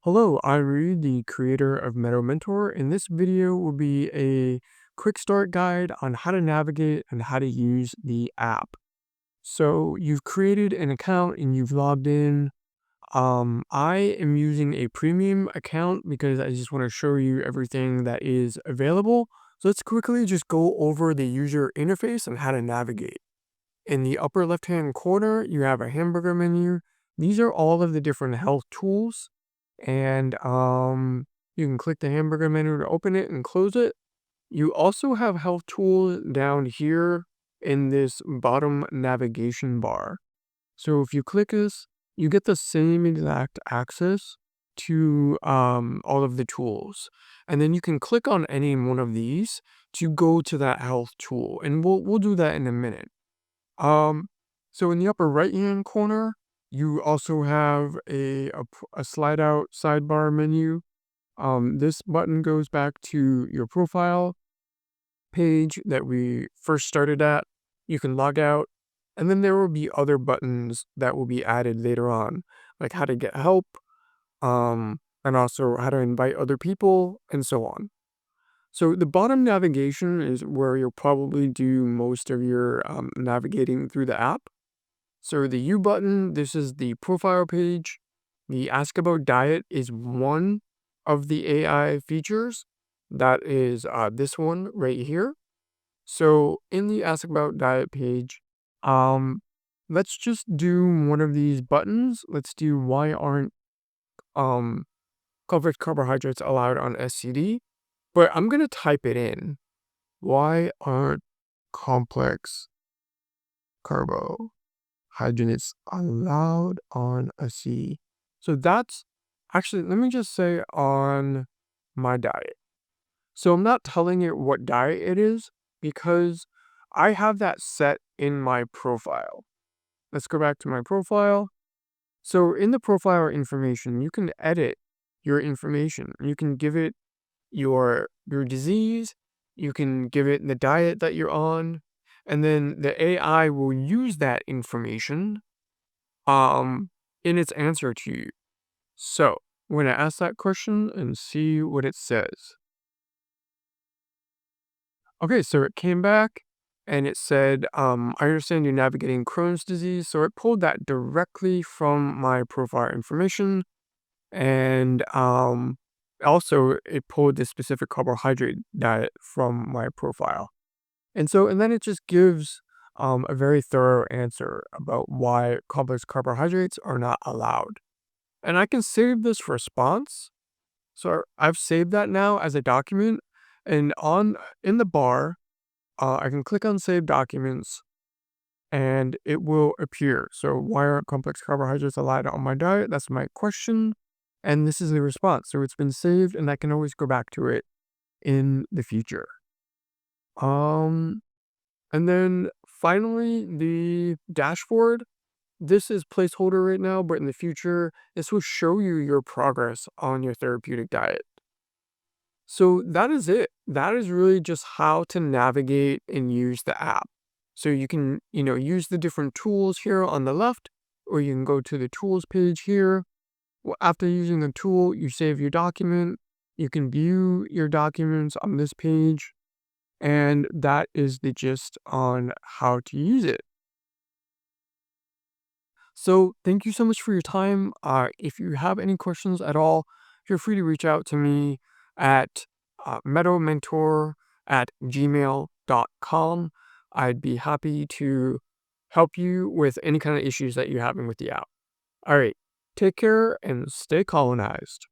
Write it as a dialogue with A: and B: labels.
A: Hello, I'm Reed, the creator of Meadow Mentor, and this video will be a quick start guide on how to navigate and how to use the app. So you've created an account and you've logged in. I am using a premium account because I just want to show you everything that is available. So let's quickly just go over the user interface and how to navigate. In the upper left-hand corner, you have a hamburger menu. These are all of the different health tools and you can click the hamburger menu to open it and close it. You also have health tools down here in this bottom navigation bar. So if you click this, you get the same exact access to all of the tools. And then you can click on any one of these to go to that health tool. And we'll do that in a minute. Um, so in the upper right-hand corner, you also have a slide out sidebar menu. This button goes back to your profile page that we first started at. You can log out, and then there will be other buttons that will be added later on, like how to get help, and also how to invite other people, and so on. So the bottom navigation is where you'll probably do most of your navigating through the app. So the U button, this is the profile page. The Ask About Diet is one of the AI features. That is this one right here. So in the Ask About Diet page, um, let's just do one of these buttons. Let's do why aren't um, complex carbohydrates allowed on SCD? But I'm going to type it in. Why aren't complex carbohydrates allowed on a C? So that's actually, let me just say on my diet. So I'm not telling it what diet it is because I have that set in my profile. Let's go back to my profile. So in the profile information, you can edit your information. You can give it your disease, you can give it the diet that you're on, and then the AI will use that information um in its answer to you. So I'm gonna ask that question and see what it says. Okay, so it came back and it said, I understand you're navigating Crohn's disease. So it pulled that directly from my profile information. And also it pulled this specific carbohydrate diet from my profile. And then it just gives a very thorough answer about why complex carbohydrates are not allowed. And I can save this response. So I've saved that now as a document. And in the bar, I can click on Save Documents and it will appear. So why aren't complex carbohydrates allowed on my diet? That's my question. And this is the response. So it's been saved and I can always go back to it in the future. Um, and then finally the dashboard. This is placeholder right now, but in the future, this will show you your progress on your therapeutic diet. So that is it. That is really just how to navigate and use the app. So you can, use the different tools here on the left, or you can go to the tools page here. Well, after using the tool, you save your document. You can view your documents on this page, and that is the gist on how to use it. So thank you so much for your time. If you have any questions at all, feel free to reach out to me at meadowmentor@gmail.com. I'd be happy to help you with any kind of issues that you're having with the app. All right, take care and stay colonized.